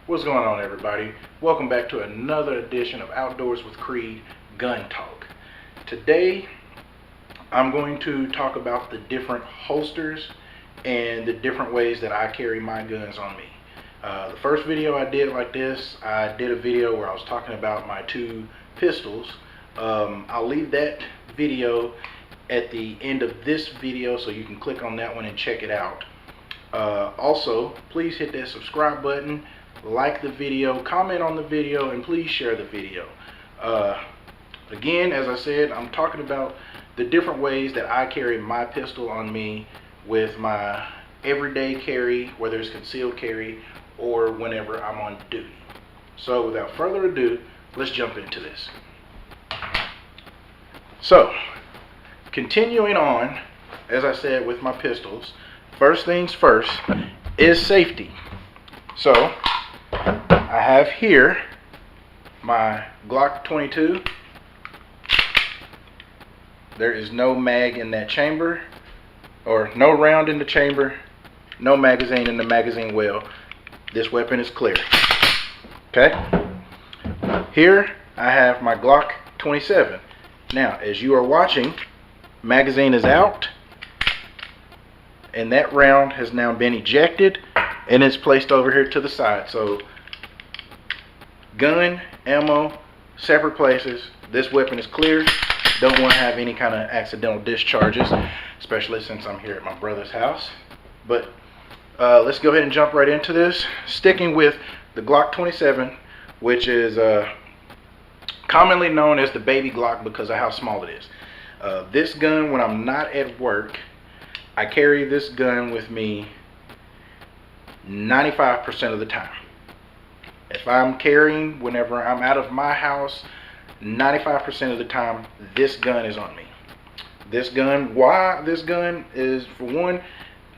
What's going on, everybody? Welcome back to another edition of Outdoors with Creed Gun Talk. Today I'm going to talk about the different holsters and the different ways that I carry my guns on me. The first video I did like this, I did a video where I was talking about my two pistols. I'll leave that video at the end of this video so you can click on that one and check it out. Also, please hit that subscribe button, like the video, comment on the video, and please share the video. Again, as I said, I'm talking about the different ways that I carry my pistol on me with my everyday carry, whether it's concealed carry or whenever I'm on duty. So without further ado, let's jump into this. So, continuing on, as I said, with my pistols, first things first is safety. So, I have here my Glock 22. There is no mag in that chamber, or no round in the chamber, no magazine in the magazine well. This weapon is clear. Okay? Here I have my Glock 27. Now, as you are watching, magazine is out, and that round has now been ejected and it's placed over here to the side. So gun, ammo, separate places. This weapon is clear. Don't want to have any kind of accidental discharges, especially since I'm here at my brother's house. But let's go ahead and jump right into this. Sticking with the Glock 27, which is commonly known as the baby Glock because of how small it is. This gun, when I'm not at work, I carry this gun with me 95% of the time. If I'm carrying, whenever I'm out of my house, 95% of the time, this gun is on me. This gun, why this gun is, for one,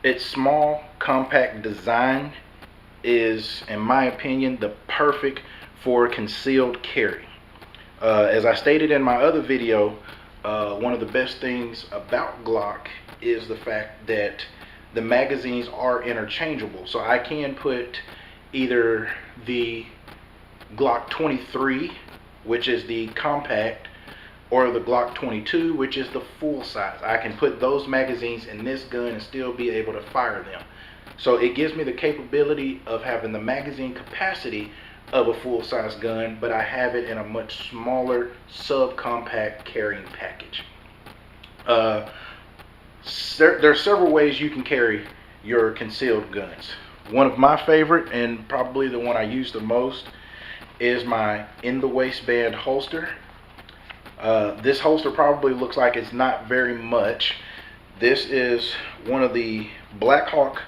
its small, compact design is, in my opinion, the perfect for concealed carry. As I stated in my other video, one of the best things about Glock is the fact that the magazines are interchangeable. So I can put either the Glock 23, which is the compact, or the Glock 22, which is the full size. I can put those magazines in this gun and still be able to fire them. So it gives me the capability of having the magazine capacity of a full-size gun, but I have it in a much smaller subcompact carrying package. There are several ways you can carry your concealed guns. One of my favorite, and probably the one I use the most, is my in the waistband holster. This holster probably looks like it's not very much. This is one of the Blackhawk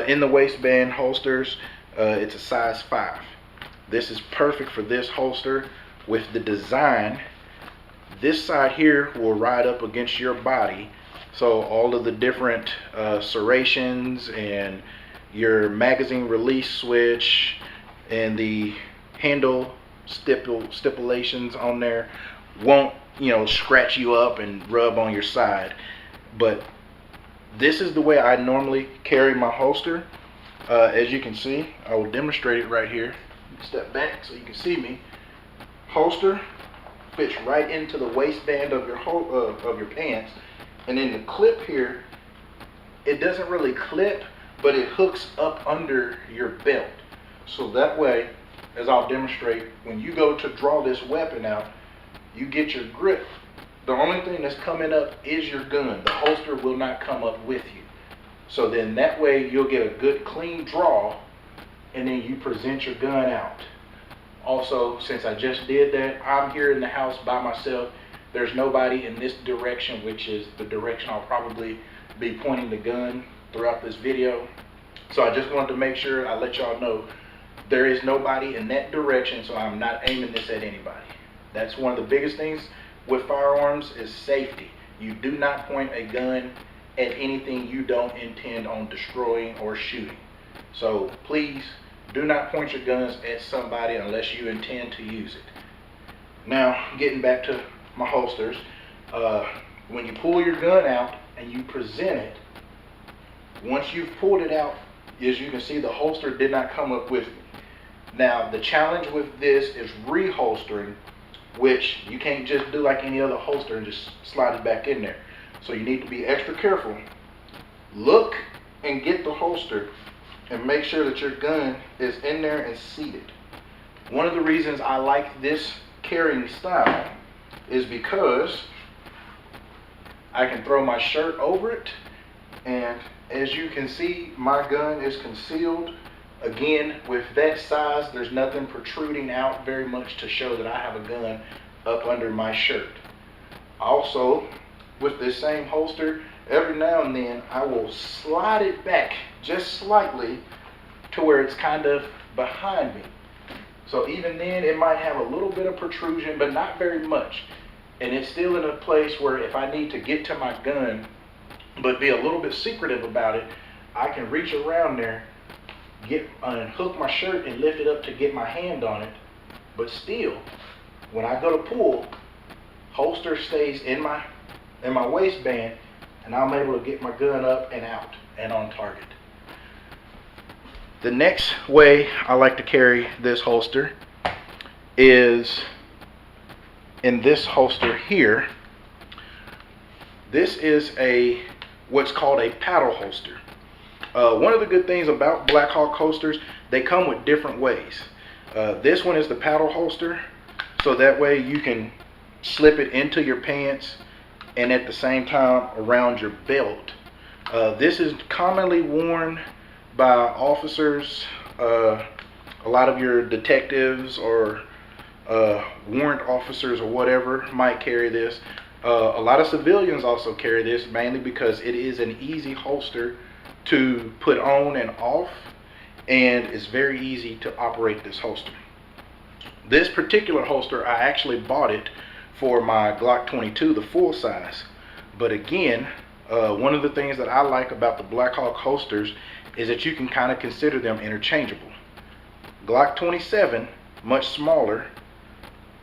in the waistband holsters. It's a size 5. This is perfect for this holster with the design. This side here will ride up against your body, so all of the different serrations and your magazine release switch and the handle stipulations on there won't, scratch you up and rub on your side. But this is the way I normally carry my holster. As you can see, I will demonstrate it right here. Step back so you can see me. Holster fits right into the waistband of your pants, and then the clip here, it doesn't really clip, but it hooks up under your belt. So that way, as I'll demonstrate, when you go to draw this weapon out, you get your grip. The only thing that's coming up is your gun. The holster will not come up with you. So then that way you'll get a good clean draw, and then you present your gun out. Also, since I just did that, I'm here in the house by myself. There's nobody in this direction, which is the direction I'll probably be pointing the gun throughout this video. So I just wanted to make sure I let y'all know there is nobody in that direction, so I'm not aiming this at anybody. That's one of the biggest things with firearms is safety. You do not point a gun at anything you don't intend on destroying or shooting. So please do not point your guns at somebody unless you intend to use it. Now, getting back to my holsters, when you pull your gun out and you present it, once you've pulled it out, as you can see, the holster did not come up with me. Now, the challenge with this is reholstering, which you can't just do like any other holster and just slide it back in there. So you need to be extra careful. Look and get the holster and make sure that your gun is in there and seated. One of the reasons I like this carrying style is because I can throw my shirt over it, and as you can see, my gun is concealed. Again, with that size, there's nothing protruding out very much to show that I have a gun up under my shirt. Also, with this same holster, every now and then I will slide it back just slightly to where it's kind of behind me. So even then it might have a little bit of protrusion, but not very much. And it's still in a place where if I need to get to my gun, but be a little bit secretive about it, I can reach around there, get unhook my shirt and lift it up to get my hand on it. But still, when I go to pull, holster stays in my waistband, and I'm able to get my gun up and out and on target. The next way I like to carry this holster is in this holster here. This is what's called a paddle holster. One of the good things about Blackhawk holsters, they come with different ways. This one is the paddle holster, so that way you can slip it into your pants and at the same time around your belt. This is commonly worn by officers. A lot of your detectives or warrant officers or whatever might carry this. A lot of civilians also carry this, mainly because it is an easy holster to put on and off, and it's very easy to operate this holster. This particular holster, I actually bought it for my Glock 22, the full size. But again, one of the things that I like about the Blackhawk holsters is that you can kind of consider them interchangeable. Glock 27, much smaller.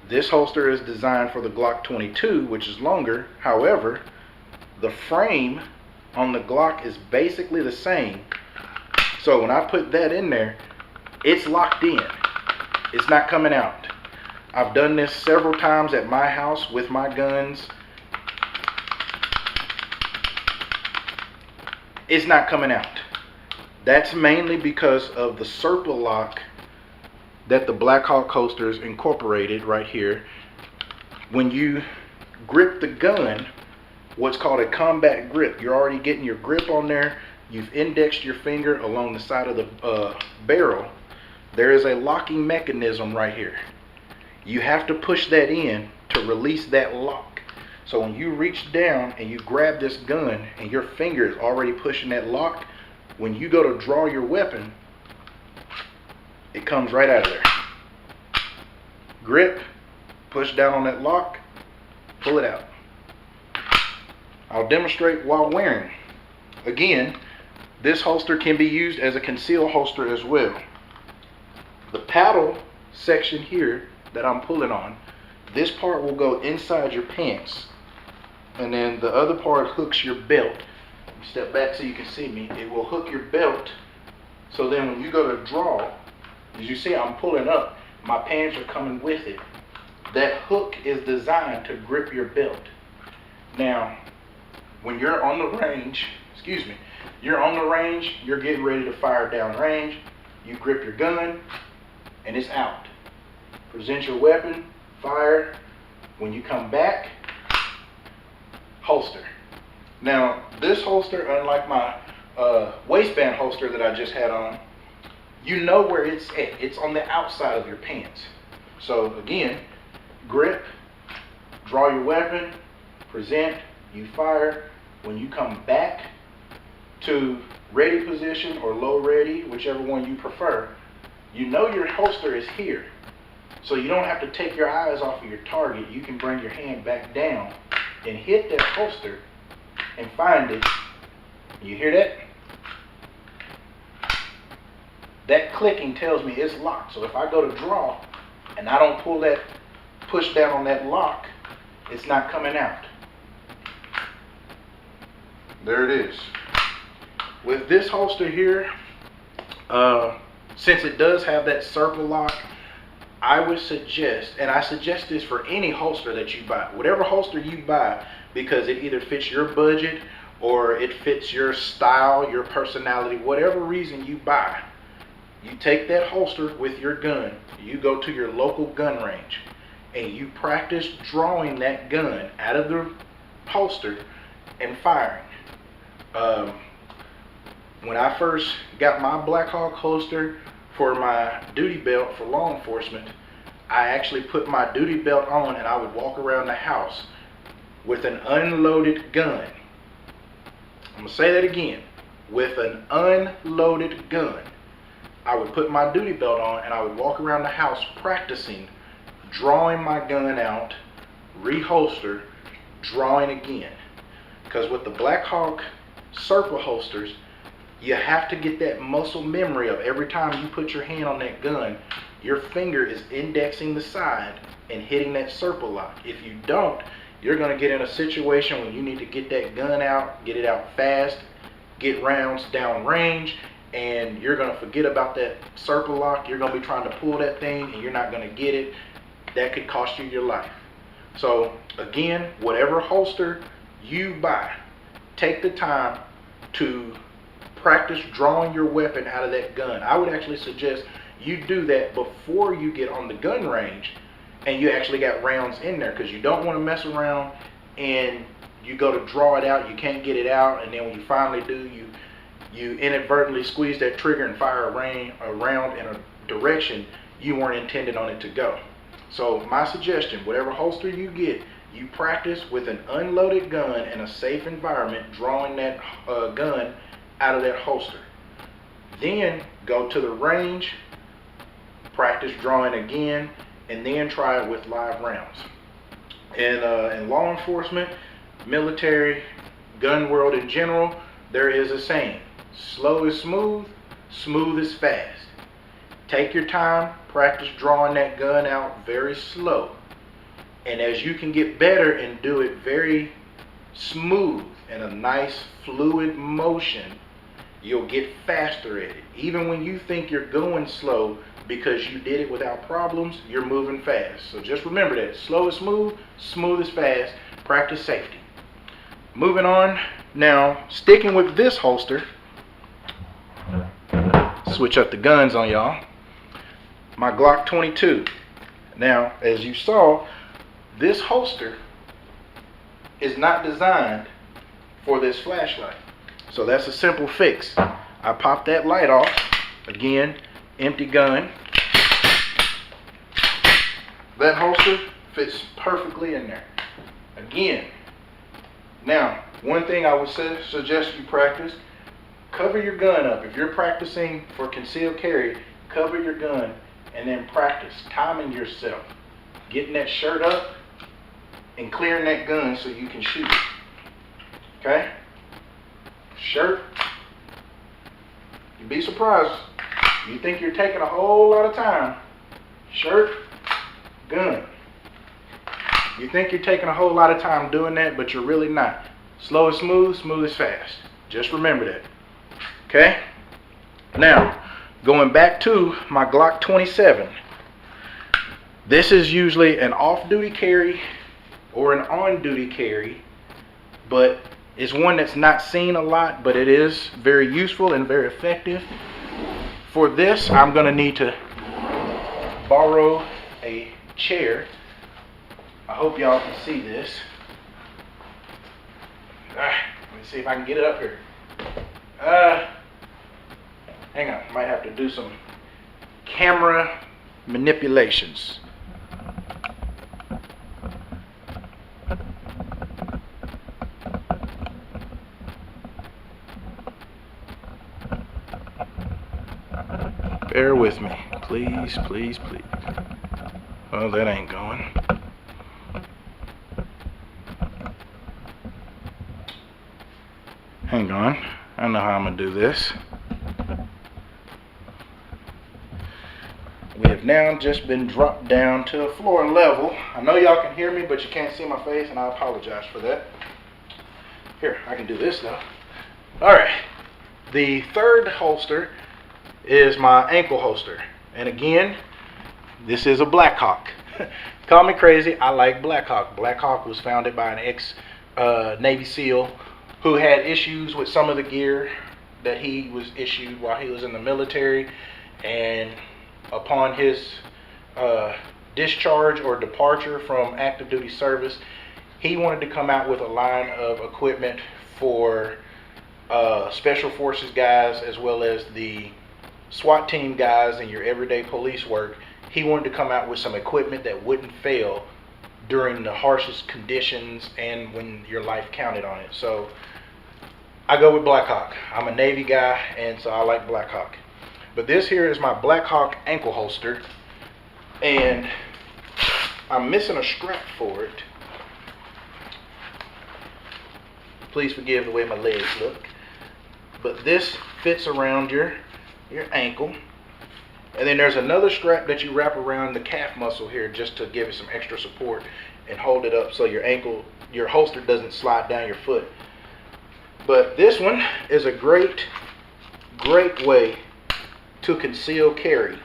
This holster is designed for the Glock 22, which is longer. However, the frame on the Glock is basically the same. So when I put that in there, it's locked in. It's not coming out. I've done this several times at my house with my guns. It's not coming out. That's mainly because of the Serpa lock that the Blackhawk holsters incorporated right here. When you grip the gun, what's called a combat grip, you're already getting your grip on there. You've indexed your finger along the side of the barrel. There is a locking mechanism right here. You have to push that in to release that lock. So when you reach down and you grab this gun and your finger is already pushing that lock, when you go to draw your weapon, it comes right out of there. Grip, push down on that lock, pull it out. I'll demonstrate while wearing. Again, this holster can be used as a concealed holster as well. The paddle section here that I'm pulling on, this part will go inside your pants, and then the other part hooks your belt. Step back so you can see me. It will hook your belt, so then when you go to draw, as you see I'm pulling up, my pants are coming with it. That hook is designed to grip your belt. Now, when you're on the range, you're getting ready to fire down range, you grip your gun, and it's out. Present your weapon, fire. When you come back, holster. Now, this holster, unlike my waistband holster that I just had on, you know where it's at. It's on the outside of your pants. So again, grip, draw your weapon, present, you fire. When you come back to ready position or low ready, whichever one you prefer, you know your holster is here. So you don't have to take your eyes off of your target. You can bring your hand back down and hit that holster and find it. You hear that? That clicking tells me it's locked. So if I go to draw and I don't push down on that lock, it's not coming out. There it is. With this holster here, Since it does have that circle lock, I would suggest, and I suggest this for any holster that you buy, whatever holster you buy, because it either fits your budget or it fits your style, your personality, whatever reason you buy, you take that holster with your gun, you go to your local gun range, and you practice drawing that gun out of the holster and firing. When I first got my Blackhawk holster for my duty belt for law enforcement, I actually put my duty belt on and I would walk around the house with an unloaded gun. I'm going to say that again. With an unloaded gun. I would put my duty belt on and I would walk around the house practicing drawing my gun out, reholster, drawing again. Because with the Blackhawk Serpa holsters, you have to get that muscle memory of every time you put your hand on that gun, your finger is indexing the side and hitting that Serpa lock. If you don't, you're going to get in a situation when you need to get that gun out, get it out fast, get rounds down range, and you're going to forget about that Serpa lock. You're going to be trying to pull that thing and you're not going to get it. That could cost you your life. So again, whatever holster you buy, take the time to practice drawing your weapon out of that gun. I would actually suggest you do that before you get on the gun range and you actually got rounds in there, because you don't want to mess around and you go to draw it out, you can't get it out, and then when you finally do, you inadvertently squeeze that trigger and fire a round in a direction you weren't intended on it to go. So my suggestion, whatever holster you get, you practice with an unloaded gun in a safe environment, drawing that gun out of that holster. Then go to the range, practice drawing again, and then try it with live rounds. In law enforcement, military, gun world in general, there is a saying: slow is smooth, smooth is fast. Take your time, practice drawing that gun out very slow. And as you can get better and do it very smooth and a nice fluid motion, you'll get faster at it. Even when you think you're going slow because you did it without problems, you're moving fast. So just remember that. Slow is smooth, smooth is fast. Practice safety. Moving on. Now, sticking with this holster, switch up the guns on y'all. My Glock 22. Now, as you saw, this holster is not designed for this flashlight. So that's a simple fix. I pop that light off. Again, empty gun. That holster fits perfectly in there. Again, now, one thing I would suggest you practice, cover your gun up. If you're practicing for concealed carry, cover your gun and then practice timing yourself, getting that shirt up and clearing that gun so you can shoot it. Okay? Shirt. You'd be surprised. You think you're taking a whole lot of time. Shirt, gun. You think you're taking a whole lot of time doing that, but you're really not. Slow is smooth, smooth is fast. Just remember that. Okay? Now, going back to my Glock 27. This is usually an off-duty carry or an on-duty carry, but it's one that's not seen a lot, but it is very useful and very effective. For this, I'm going to need to borrow a chair. I hope y'all can see this. Let me see if I can get it up here. Hang on, might have to do some camera manipulations. Bear with me, please, please, please. Oh, that ain't going. Hang on, I know how I'm gonna do this. We have now just been dropped down to a floor level. I know y'all can hear me, but you can't see my face, and I apologize for that. Here, I can do this though. Alright, the third holster is my ankle holster. And again, this is a Blackhawk. Call me crazy, I like Blackhawk. Blackhawk was founded by an ex Navy SEAL who had issues with some of the gear that he was issued while he was in the military, and upon his discharge or departure from active duty service, he wanted to come out with a line of equipment for special forces guys as well as the SWAT team guys and your everyday police work. He wanted to come out with some equipment that wouldn't fail during the harshest conditions and when your life counted on it. So I go with Blackhawk. I'm a Navy guy, and so I like Blackhawk. But this here is my Blackhawk ankle holster, and I'm missing a strap for it. Please forgive the way my legs look. But this fits around your ankle. And then there's another strap that you wrap around the calf muscle here just to give it some extra support and hold it up so your holster doesn't slide down your foot. But this one is a great way to conceal carry.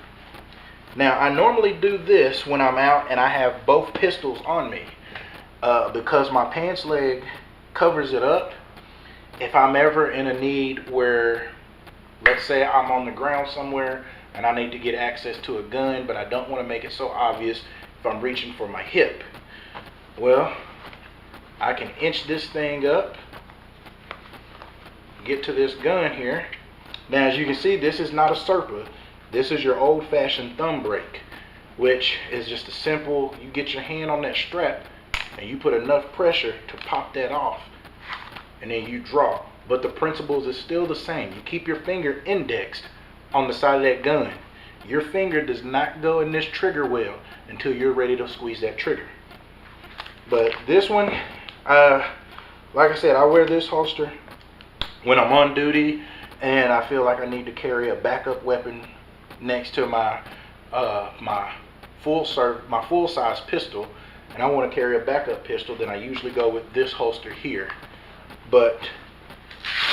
Now, I normally do this when I'm out and I have both pistols on me because my pants leg covers it up. If I'm ever in a need where, let's say I'm on the ground somewhere and I need to get access to a gun, but I don't want to make it so obvious if I'm reaching for my hip, well, I can inch this thing up, get to this gun here. Now, as you can see, this is not a Serpa. This is your old-fashioned thumb brake, which is just a simple, you get your hand on that strap and you put enough pressure to pop that off, and then you draw. But the principles is still the same. You keep your finger indexed on the side of that gun. Your finger does not go in this trigger well until you're ready to squeeze that trigger. But this one, like I said, I wear this holster when I'm on duty and I feel like I need to carry a backup weapon next to my full size pistol, and I want to carry a backup pistol. Then I usually go with this holster here. But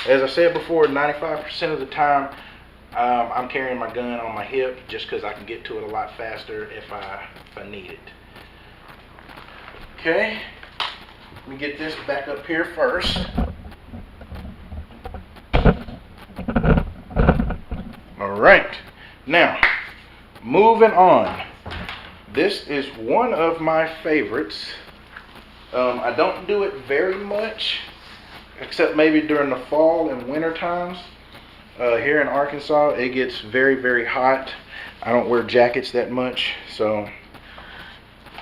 as I said before, 95% of the time I'm carrying my gun on my hip just because I can get to it a lot faster if I need it. Okay, let me get this back up here first. Alright, now moving on. This is one of my favorites. I don't do it very much, except maybe during the fall and winter times. Here in Arkansas, it gets very hot. I don't wear jackets that much. So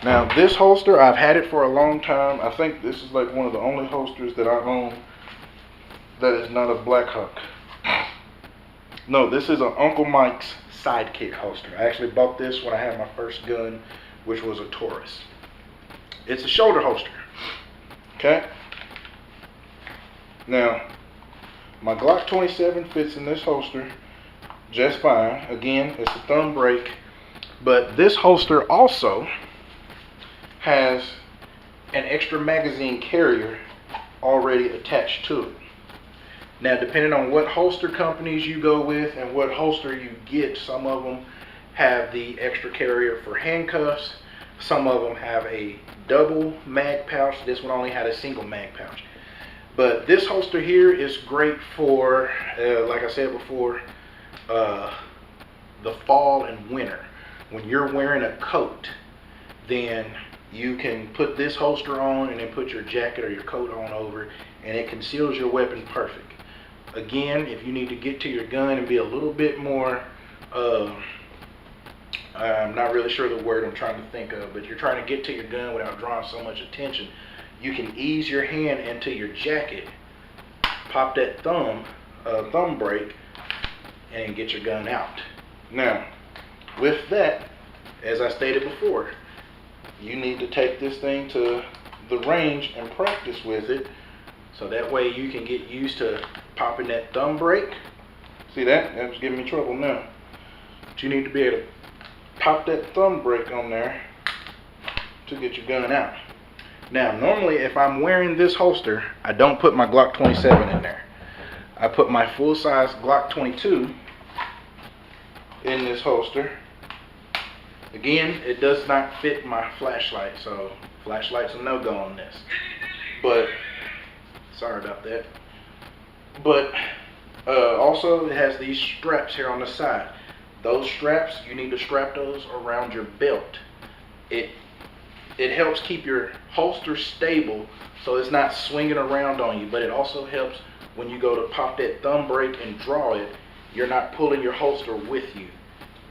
now this holster, I've had it for a long time. I think this is like one of the only holsters that I own that is not a Blackhawk. No, this is an Uncle Mike's Sidekick holster. I actually bought this when I had my first gun, which was a Taurus. It's a shoulder holster. Okay. Now, my Glock 27 fits in this holster just fine. Again, it's a thumb brake, but this holster also has an extra magazine carrier already attached to it. Now, depending on what holster companies you go with and what holster you get, some of them have the extra carrier for handcuffs. Some of them have a double mag pouch. This one only had a single mag pouch. But this holster here is great for, like I said before, the fall and winter. When you're wearing a coat, then you can put this holster on and then put your jacket or your coat on over, and it conceals your weapon perfect. Again, if you need to get to your gun and be a little bit more, I'm not really sure the word I'm trying to think of, but you're trying to get to your gun without drawing so much attention, you can ease your hand into your jacket, pop that thumb brake, and get your gun out. Now, with that, as I stated before, you need to take this thing to the range and practice with it, so that way you can get used to popping that thumb brake. See that? That was giving me trouble now. But you need to be able to pop that thumb brake on there to get your gun out. Now, normally if I'm wearing this holster, I don't put my Glock 27 in there. I put my full-size Glock 22 in this holster. Again, it does not fit my flashlight, so flashlight's a no-go on this. But sorry about that. But also it has these straps here on the side. Those straps, you need to strap those around your belt. It helps keep your holster stable so it's not swinging around on you, but it also helps when you go to pop that thumb brake and draw it, you're not pulling your holster with you.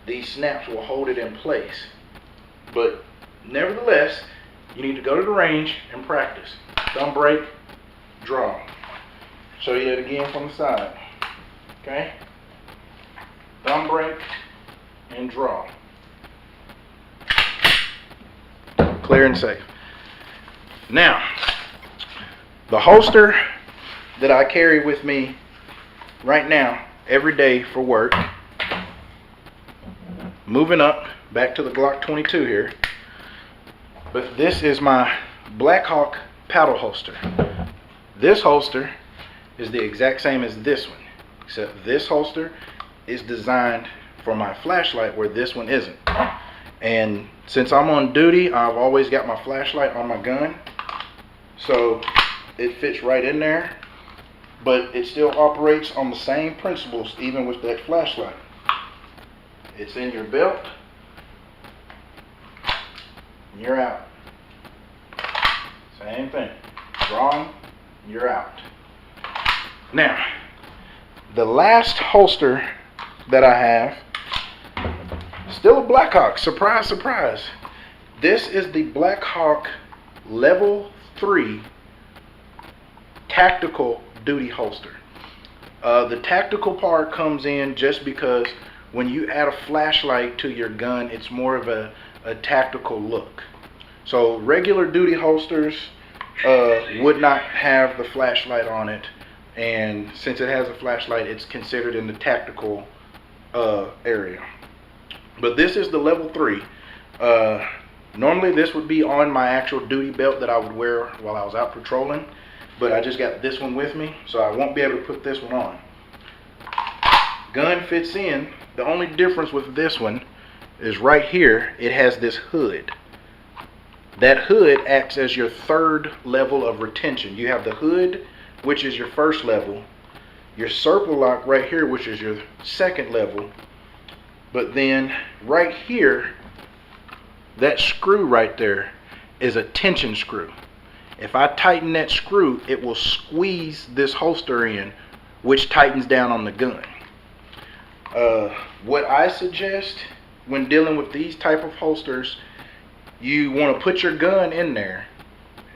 These snaps will hold it in place. But nevertheless, you need to go to the range and practice. Thumb brake, draw. Show you that again from the side. Okay? Thumb brake and draw. Clear and safe. Now, the holster that I carry with me right now every day for work, moving up back to the Glock 22 here, but this is my Blackhawk paddle holster. This holster is the exact same as this one, except this holster is designed for my flashlight where this one isn't. And since I'm on duty, I've always got my flashlight on my gun, so it fits right in there, but it still operates on the same principles even with that flashlight. It's in your belt, and you're out. Same thing. Drawing, you're out. Now, the last holster that I have, still a Blackhawk. Surprise, surprise. This is the Blackhawk Level 3 Tactical Duty Holster. The tactical part comes in just because when you add a flashlight to your gun, it's more of a tactical look. So regular duty holsters would not have the flashlight on it, and since it has a flashlight, it's considered in the tactical area. But this is the level 3. Normally this would be on my actual duty belt that I would wear while I was out patrolling, but I just got this one with me, so I won't be able to put this one on. Gun fits in. The only difference with this one is right here, it has this hood. That hood acts as your third level of retention. You have the hood, which is your first level, your circle lock right here, which is your second level, but then right here, that screw right there is a tension screw. If I tighten that screw, it will squeeze this holster in, which tightens down on the gun. What I suggest when dealing with these type of holsters, you want to put your gun in there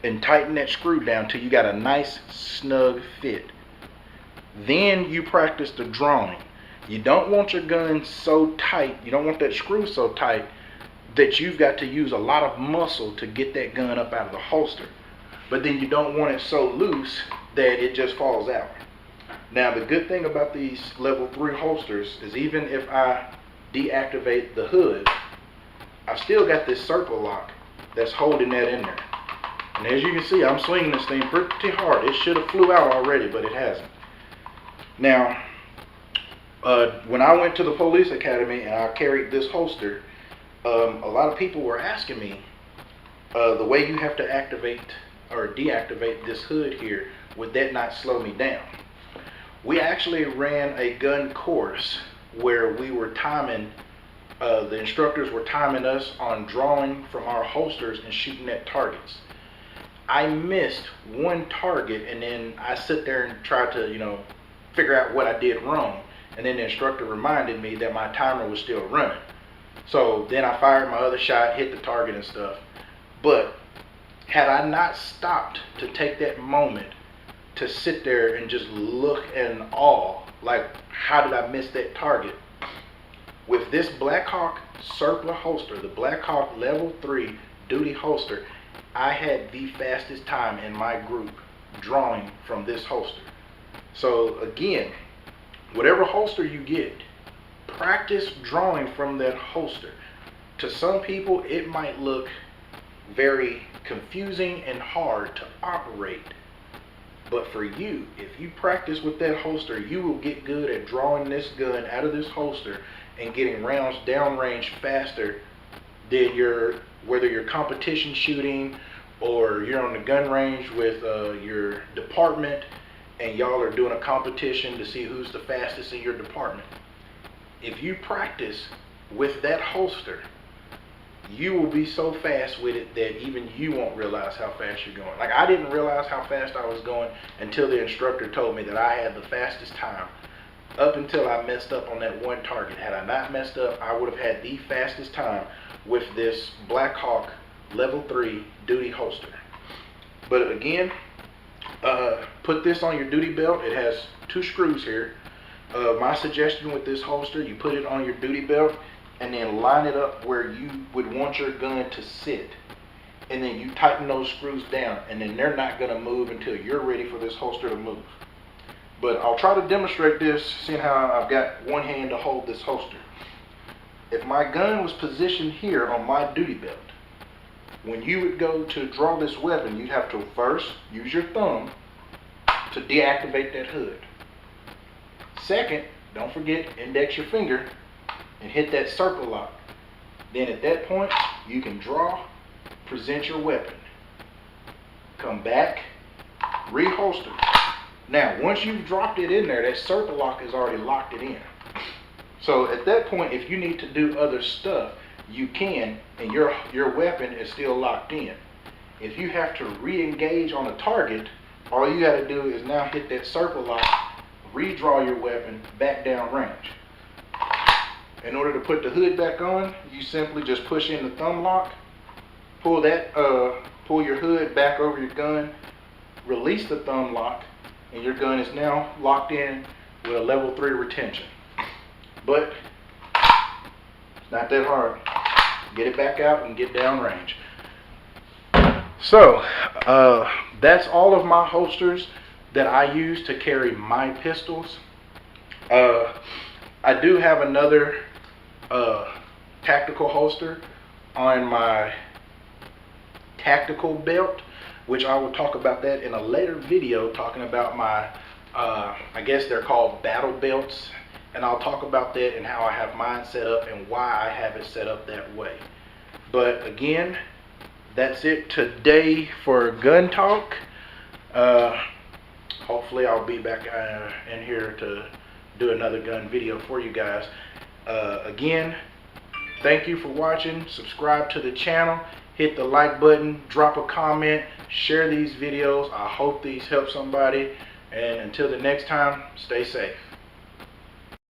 and tighten that screw down till you got a nice snug fit. Then you practice the drawing. You don't want your gun so tight, you don't want that screw so tight that you've got to use a lot of muscle to get that gun up out of the holster. But then you don't want it so loose that it just falls out. Now the good thing about these level 3 holsters is even if I deactivate the hood, I've still got this circle lock that's holding that in there. And as you can see, I'm swinging this thing pretty hard. It should have flew out already, but it hasn't. Now, when I went to the police academy and I carried this holster, a lot of people were asking me the way you have to activate or deactivate this hood here, would that not slow me down? We actually ran a gun course where we were timing, the instructors were timing us on drawing from our holsters and shooting at targets. I missed one target, and then I sit there and try to, figure out what I did wrong. And then the instructor reminded me that my timer was still running. So then I fired my other shot, hit the target and stuff. But had I not stopped to take that moment to sit there and just look in awe, like, how did I miss that target? With this Blackhawk circular holster, the Blackhawk level 3 duty holster, I had the fastest time in my group drawing from this holster. So again, whatever holster you get, practice drawing from that holster. To some people, it might look very confusing and hard to operate. But for you, if you practice with that holster, you will get good at drawing this gun out of this holster and getting rounds downrange faster than whether you're competition shooting or you're on the gun range with your department and y'all are doing a competition to see who's the fastest in your department. If you practice with that holster, you will be so fast with it that even you won't realize how fast you're going. Like, I didn't realize how fast I was going until the instructor told me that I had the fastest time up until I messed up on that one target. Had I not messed up, I would have had the fastest time with this Blackhawk level 3 duty holster. But again, put this on your duty belt. It has 2 screws here. My suggestion with this holster, you put it on your duty belt and then line it up where you would want your gun to sit, and then you tighten those screws down, and then they're not going to move until you're ready for this holster to move. But I'll try to demonstrate this, seeing how I've got one hand to hold this holster. If my gun was positioned here on my duty belt, when you would go to draw this weapon, you'd have to first use your thumb to deactivate that hood. Second, don't forget, index your finger and hit that circle lock. Then at that point, you can draw, present your weapon, come back, reholster. Now, once you've dropped it in there, that circle lock has already locked it in. So at that point, if you need to do other stuff, you can, and your weapon is still locked in. If you have to re-engage on a target, all you got to do is now hit that circle lock, redraw your weapon back down range. In order to put the hood back on, you simply just push in the thumb lock, pull your hood back over your gun, release the thumb lock, and your gun is now locked in with a level 3 retention. But it's not that hard. Get it back out and get down range. So that's all of my holsters that I use to carry my pistols. I do have another tactical holster on my tactical belt, which I will talk about that in a later video, talking about my I guess they're called battle belts, and I'll talk about that and how I have mine set up and why I have it set up that way. But again, that's it today for gun talk. Hopefully I'll be back in here to do another gun video for you guys. Again, thank you for watching. Subscribe to the channel, hit the like button, drop a comment, share these videos. I hope these help somebody, and until the next time, stay safe.